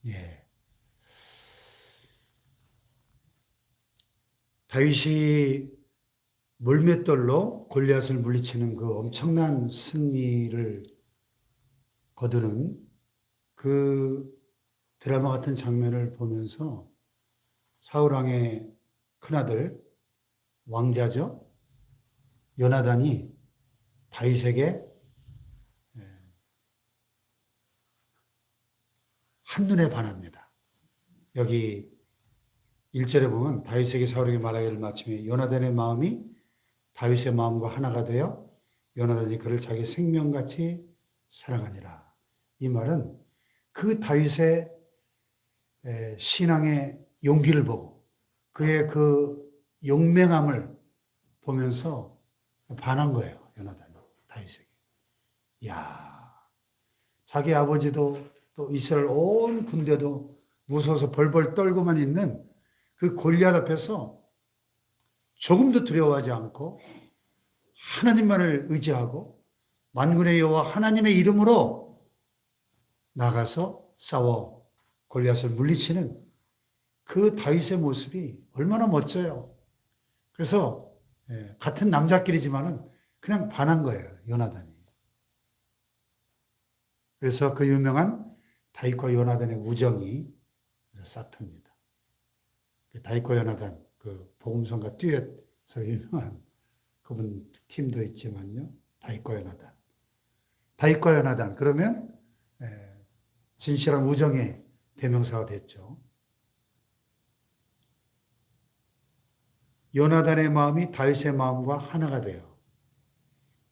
예. 다윗이 물맷돌로 골리앗을 물리치는 그 엄청난 승리를 거두는 그 드라마 같은 장면을 보면서 사울왕의 큰아들 왕자죠. 요나단이 다윗에게 한눈에 반합니다. 여기 1절에 보면 다윗에게 사울에게 말하기를 마침에 요나단의 마음이 다윗의 마음과 하나가 되어 요나단이 그를 자기 생명같이 사랑하니라. 이 말은 그 다윗의 신앙의 용기를 보고 그의 그 용맹함을 보면서 반한 거예요. 요나단이 다윗에게. 이야, 자기 아버지도 또 이스라엘 온 군대도 무서워서 벌벌 떨고만 있는 그 골리앗 앞에서 조금도 두려워하지 않고 하나님만을 의지하고 만군의 여호와 하나님의 이름으로 나가서 싸워 골리앗을 물리치는 그 다윗의 모습이 얼마나 멋져요. 그래서 같은 남자끼리지만은 그냥 반한 거예요. 요나단이. 그래서 그 유명한 다윗과 요나단의 우정이 싹틉니다. 다윗과 요나단, 그 복음성가 듀엣에서 유명한 그분 팀도 있지만요. 다윗과 요나단. 다윗과 요나단. 그러면 진실한 우정의 대명사가 됐죠. 요나단의 마음이 다윗의 마음과 하나가 되어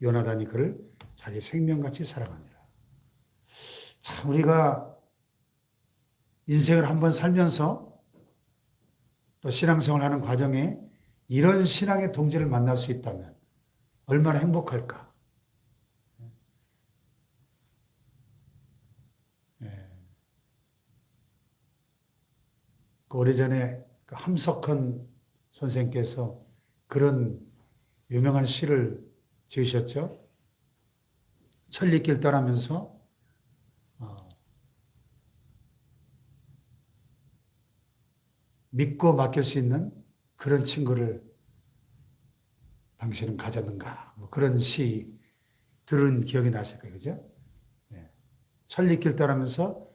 요나단이 그를 자기 생명같이 사랑하니라. 참 우리가 인생을 한번 살면서 또 신앙생활 하는 과정에 이런 신앙의 동지를 만날 수 있다면 얼마나 행복할까. 그 오래전에 그 함석헌 선생께서 그런 유명한 시를 지으셨죠. 천리길 떠나면서 믿고 맡길 수 있는 그런 친구를 당신은 가졌는가? 뭐 그런 시 들은 기억이 나실 거예요. 그죠? 네. 천리길 떠나면서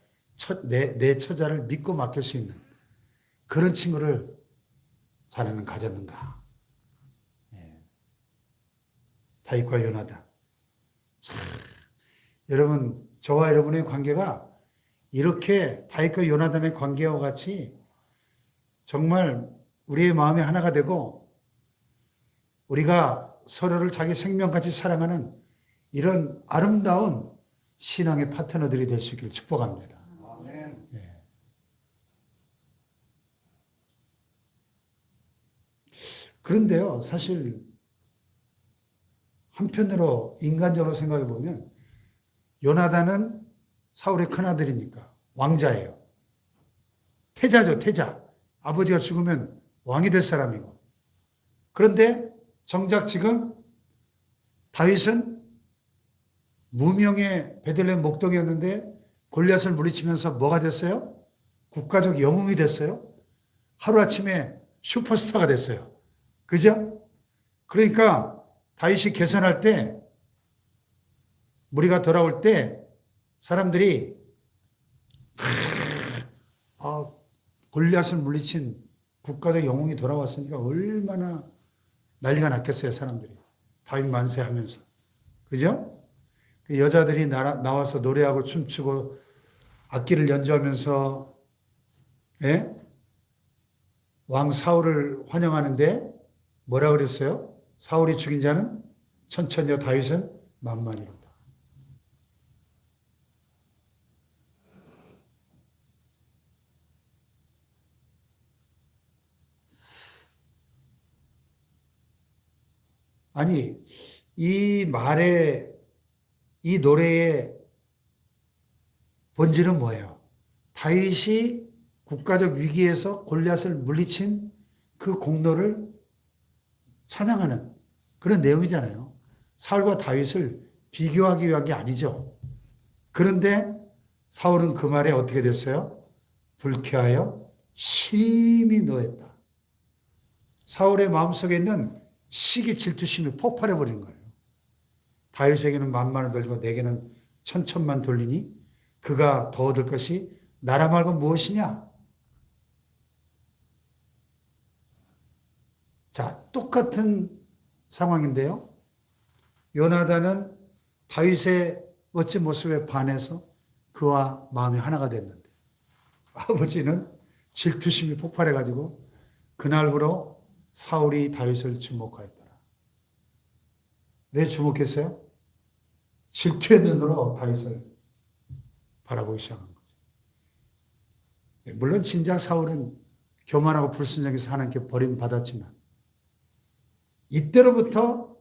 내 처자를 믿고 맡길 수 있는 그런 친구를 자네는 가졌는가? 네. 다윗과 요나단. 참, 여러분, 저와 여러분의 관계가 이렇게 다윗과 요나단의 관계와 같이 정말 우리의 마음이 하나가 되고 우리가 서로를 자기 생명같이 사랑하는 이런 아름다운 신앙의 파트너들이 될 수 있기를 축복합니다. 네. 그런데요, 사실 한편으로 인간적으로 생각해 보면 요나단은 사울의 큰아들이니까 왕자예요. 태자죠, 태자. 아버지가 죽으면 왕이 될 사람이고. 그런데 정작 지금 다윗은 무명의 베들레헴 목동이었는데 골리앗을 물리치면서 뭐가 됐어요? 국가적 영웅이 됐어요. 하루아침에 슈퍼스타가 됐어요. 그죠? 그러니까 다윗이 계산할 때 무리가 돌아올 때 사람들이 골리앗을 물리친 국가적 영웅이 돌아왔으니까 얼마나 난리가 났겠어요, 사람들이. 다윗 만세하면서. 그죠? 그 여자들이 나와서 노래하고 춤추고 악기를 연주하면서 왕 사울을 환영하는데 뭐라 그랬어요? 사울이 죽인 자는 천천히요, 다윗은 만만이로다. 아니, 이 말의, 이 노래의 본질은 뭐예요? 다윗이 국가적 위기에서 골리앗을 물리친 그 공로를 찬양하는 그런 내용이잖아요. 사울과 다윗을 비교하기 위한 게 아니죠. 그런데 사울은 그 말에 어떻게 됐어요? 불쾌하여 심히 노했다. 사울의 마음속에 있는 시기 질투심이 폭발해 버린 거예요. 다윗에게는 만만을 돌리고 내게는 천천만 돌리니 그가 더 얻을 것이 나라 말고 무엇이냐? 자, 똑같은 상황인데요. 요나단은 다윗의 멋진 모습에 반해서 그와 마음이 하나가 됐는데 아버지는 질투심이 폭발해가지고 그날부로 사울이 다윗을 주목하였더라. 왜 주목했어요? 질투의 눈으로 다윗을 바라보기 시작한 거죠. 물론 진작 사울은 교만하고 불순종해서 하나님께 버림받았지만 이때로부터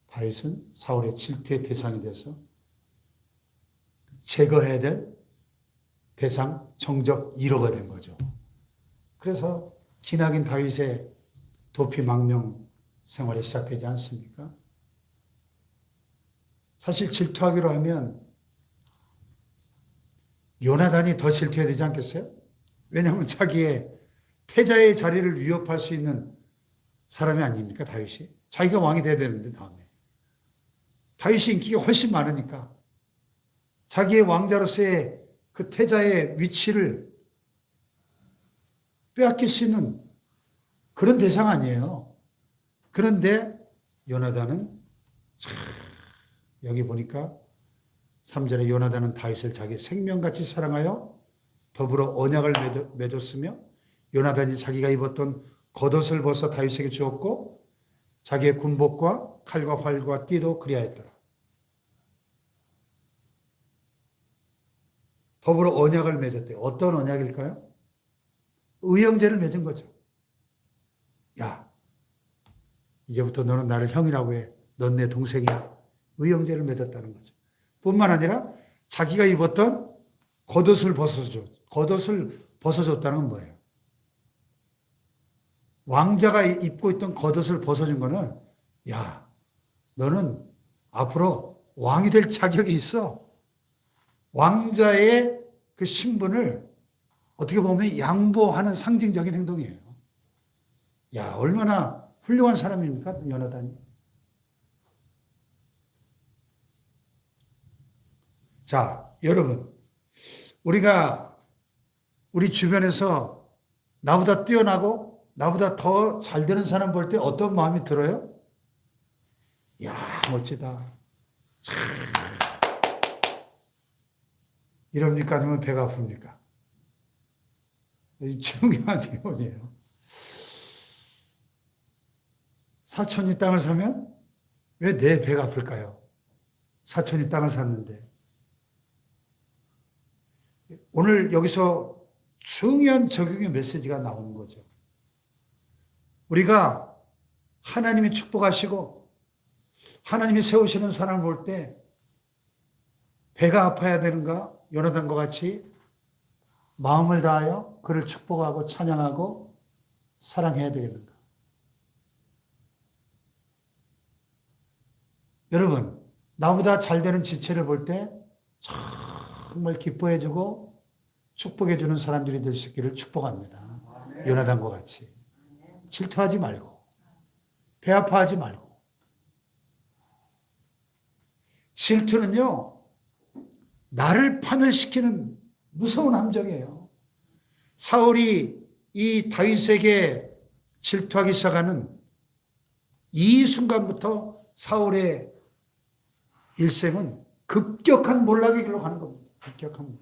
다윗은 사울의 질투의 대상이 돼서 제거해야 될 대상 정적 1호가 된 거죠. 그래서 기나긴 다윗의 도피 망명 생활이 시작되지 않습니까? 사실 질투하기로 하면 요나단이 더 질투해야 되지 않겠어요? 왜냐하면 자기의 태자의 자리를 위협할 수 있는 사람이 아닙니까, 다윗이? 자기가 왕이 돼야 되는데 다음에. 다윗이 인기가 훨씬 많으니까 자기의 왕자로서의 그 태자의 위치를 빼앗길 수 있는 그런 대상 아니에요. 그런데 요나단은 여기 보니까 3절에 요나단은 다윗을 자기 생명같이 사랑하여 더불어 언약을 맺었으며 요나단이 자기가 입었던 겉옷을 벗어 다윗에게 주었고 자기의 군복과 칼과 활과 띠도 그리하였더라. 더불어 언약을 맺었대요. 어떤 언약일까요? 의형제를 맺은 거죠. 야, 이제부터 너는 나를 형이라고 해. 넌 내 동생이야. 의형제를 맺었다는 거죠. 뿐만 아니라 자기가 입었던 겉옷을 벗어줬다는 건 뭐예요? 왕자가 입고 있던 겉옷을 벗어준 거는 야, 너는 앞으로 왕이 될 자격이 있어. 왕자의 그 신분을 어떻게 보면 양보하는 상징적인 행동이에요. 야, 얼마나 훌륭한 사람입니까? 요나단이. 자, 여러분. 우리가 우리 주변에서 나보다 뛰어나고 나보다 더 잘 되는 사람 볼 때 어떤 마음이 들어요? 야, 멋지다. 참. 이럽니까? 아니면 배가 아픕니까? 중요한 내용이에요. 사촌이 땅을 사면 왜 내 배가 아플까요? 사촌이 땅을 샀는데. 오늘 여기서 중요한 적용의 메시지가 나오는 거죠. 우리가 하나님이 축복하시고 하나님이 세우시는 사람을 볼 때 배가 아파야 되는가? 요나단과 같이 마음을 다하여 그를 축복하고 찬양하고 사랑해야 되겠는가? 여러분, 나보다 잘 되는 지체를 볼 때 정말 기뻐해주고 축복해주는 사람들이 될 수 있기를 축복합니다. 요나단과 같이. 질투하지 말고, 배 아파하지 말고. 질투는요, 나를 파멸시키는 무서운 함정이에요. 사울이 이 다윗에게 질투하기 시작하는 이 순간부터 사울의 일생은 급격한 몰락의 길로 가는 겁니다. 급격한.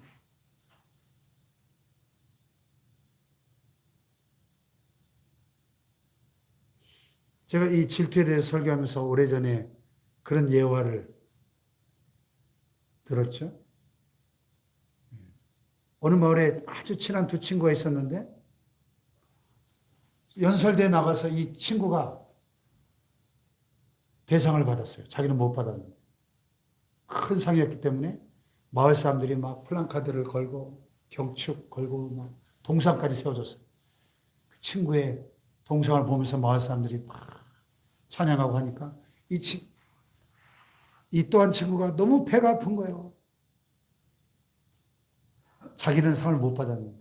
제가 이 질투에 대해 설교하면서 오래전에 그런 예화를 들었죠. 어느 마을에 아주 친한 두 친구가 있었는데 연설대에 나가서 이 친구가 대상을 받았어요. 자기는 못 받았는데. 큰 상이었기 때문에 마을 사람들이 막 플랜카드를 걸고 경축 걸고 막 동상까지 세워줬어요. 그 친구의 동상을 보면서 마을 사람들이 막 찬양하고 하니까 이 또한 친구가 너무 배가 아픈 거예요. 자기는 상을 못 받았는데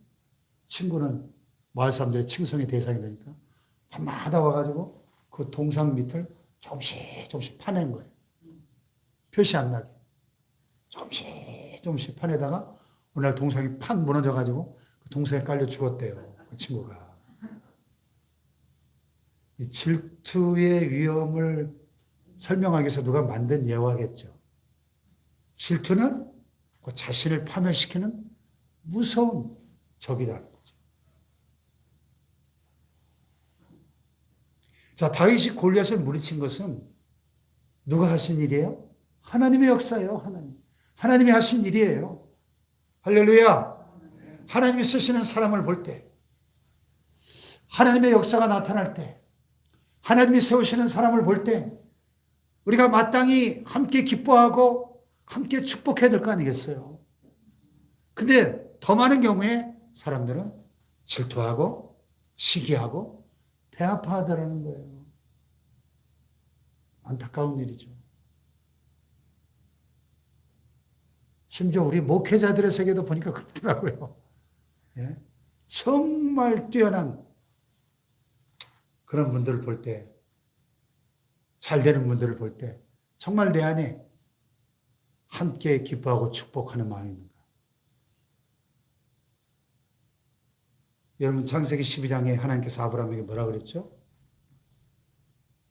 친구는 마을 사람들의 칭송의 대상이 되니까 밤마다 와가지고 그 동상 밑을 조금씩 조금씩 파낸 거예요. 표시 안 나게. 조금씩 조금씩 파내다가 어느 날 동상이 팍 무너져가지고 그 동상에 깔려 죽었대요. 그 친구가. 이 질투의 위험을 설명하기 위해서 누가 만든 예화겠죠. 질투는 그 자신을 파멸시키는 무서운 적이라는 거죠. 자, 다윗이 골리앗을 물리친 것은 누가 하신 일이에요? 하나님의 역사예요. 하나님이 하신 일이에요. 할렐루야. 하나님이 쓰시는 사람을 볼 때, 하나님의 역사가 나타날 때, 하나님이 세우시는 사람을 볼 때 우리가 마땅히 함께 기뻐하고 함께 축복해야 될 거 아니겠어요? 근데 더 많은 경우에 사람들은 질투하고 시기하고 배 아파하더라는 거예요. 안타까운 일이죠. 심지어 우리 목회자들의 세계도 보니까 그렇더라고요. 예? 정말 뛰어난 그런 분들을 볼 때, 잘 되는 분들을 볼 때 정말 내 안에 함께 기뻐하고 축복하는 마음이 있는가. 여러분 창세기 12장에 하나님께서 아브라함에게 뭐라 그랬죠?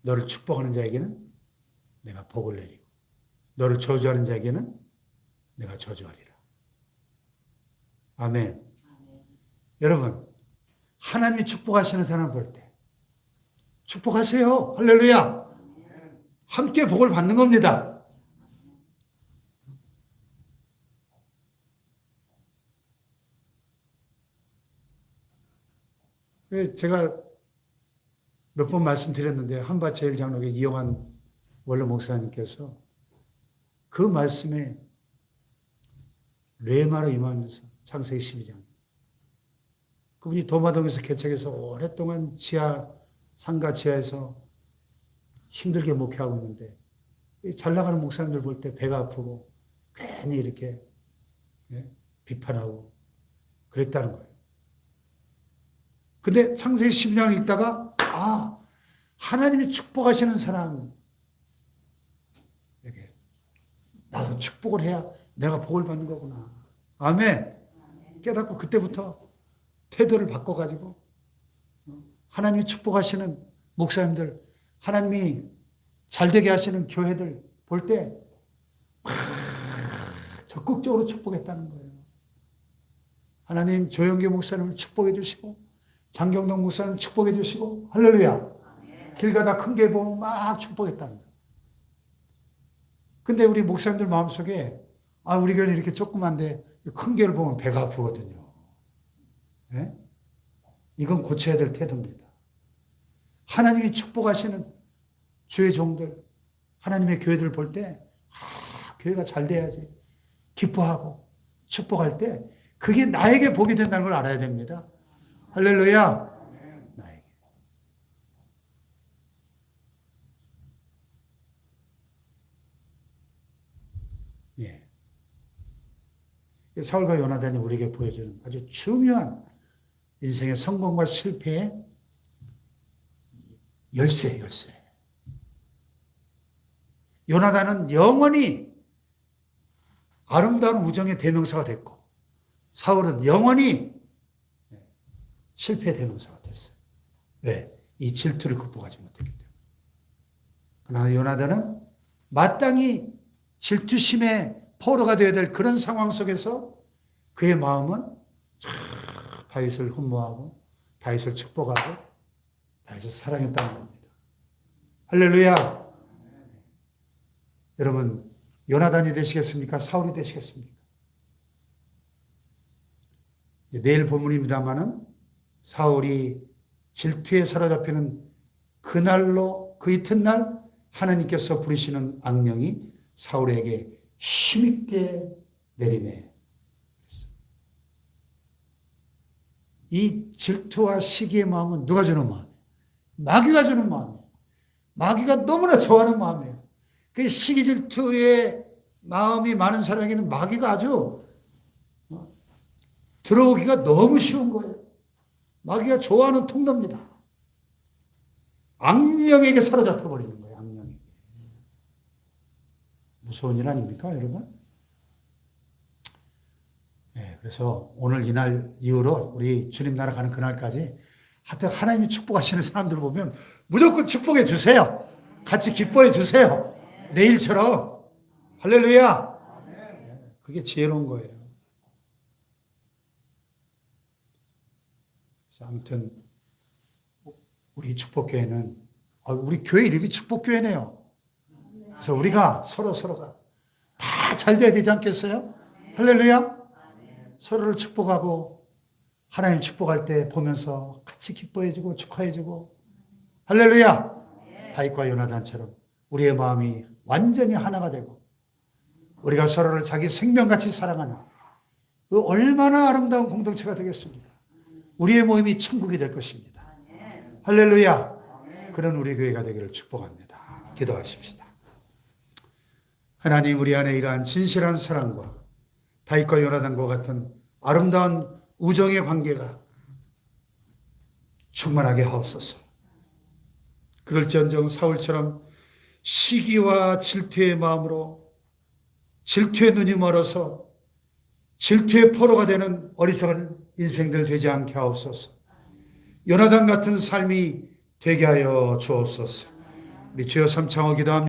너를 축복하는 자에게는 내가 복을 내리고 너를 저주하는 자에게는 내가 저주하리라. 아멘. 여러분 하나님이 축복하시는 사람을 볼 때 축복하세요. 할렐루야. 함께 복을 받는 겁니다. 제가 몇 번 말씀드렸는데 한밭제일장로교 이영환 원로 목사님께서 그 말씀에 레마로 임하면서 창세기 12장 그분이 도마동에서 개척해서 오랫동안 상가 지하에서 힘들게 목회하고 있는데 잘 나가는 목사님들 볼 때 배가 아프고 괜히 이렇게 비판하고 그랬다는 거예요. 근데 창세기 12장을 읽다가 하나님이 축복하시는 사람에게 나도 축복을 해야 내가 복을 받는 거구나. 아멘. 깨닫고 그때부터 태도를 바꿔가지고 하나님이 축복하시는 목사님들, 하나님이 잘되게 하시는 교회들 볼 때 적극적으로 축복했다는 거예요. 하나님 조영기 목사님을 축복해 주시고 장경동 목사님을 축복해 주시고 할렐루야. 길 가다 큰 개 보면 막 축복했다는 거예요. 근데 우리 목사님들 마음속에 우리 교회는 이렇게 조그만데 큰 개를 보면 배가 아프거든요. 네? 이건 고쳐야 될 태도입니다. 하나님이 축복하시는 주의 종들, 하나님의 교회들 볼 때 교회가 잘 돼야지 기뻐하고 축복할 때 그게 나에게 복이 된다는 걸 알아야 됩니다. 할렐루야. 나에게. 예. 사울과 요나단이 우리에게 보여주는 아주 중요한 인생의 성공과 실패의 열쇠. 요나단은 영원히 아름다운 우정의 대명사가 됐고 사울은 영원히 실패의 대명사가 됐어요. 왜? 이 질투를 극복하지 못했기 때문에. 그러나 요나단은 마땅히 질투심의 포로가 되어야 될 그런 상황 속에서 그의 마음은 다윗을 흠모하고 다윗을 축복하고 다윗을 사랑했다는 겁니다. 할렐루야. 여러분 요나단이 되시겠습니까? 사울이 되시겠습니까? 내일 본문입니다마는 사울이 질투에 사로잡히는 그날로 그 이튿날 하나님께서 부리시는 악령이 사울에게 힘있게 내리매. 이 질투와 시기의 마음은 누가 주는 마음이에요? 마귀가 주는 마음이에요. 마귀가 너무나 좋아하는 마음이에요. 그 시기 질투의 마음이 많은 사람에게는 마귀가 아주 들어오기가 너무 쉬운 거예요. 마귀가 좋아하는 통로입니다. 악령에게 사로잡혀 버리는 거예요. 악령에게. 무서운 일 아닙니까, 여러분? 네, 그래서 오늘 이날 이후로 우리 주님 나라 가는 그날까지 하여튼 하나님이 축복하시는 사람들 보면 무조건 축복해 주세요. 같이 기뻐해 주세요. 내일처럼. 할렐루야. 그게 지혜로운 거예요. 그래서 아무튼 우리 축복교회는 우리 교회 이름이 축복교회네요. 그래서 우리가 서로가 다 잘 돼야 되지 않겠어요? 할렐루야. 서로를 축복하고 하나님 축복할 때 보면서 같이 기뻐해주고 축하해주고 할렐루야. 다윗과 요나단처럼 우리의 마음이 완전히 하나가 되고 우리가 서로를 자기 생명같이 사랑하는 그 얼마나 아름다운 공동체가 되겠습니까? 우리의 모임이 천국이 될 것입니다. 할렐루야. 그런 우리 교회가 되기를 축복합니다. 기도하십시다. 하나님, 우리 안에 이러한 진실한 사랑과 다윗과 요나단과 같은 아름다운 우정의 관계가 충만하게 하옵소서. 그럴지언정 사울처럼 시기와 질투의 마음으로 질투의 눈이 멀어서 질투의 포로가 되는 어리석은 인생들 되지 않게 하옵소서. 요나단 같은 삶이 되게 하여 주옵소서. 우리 주여 삼창을 기도합니다.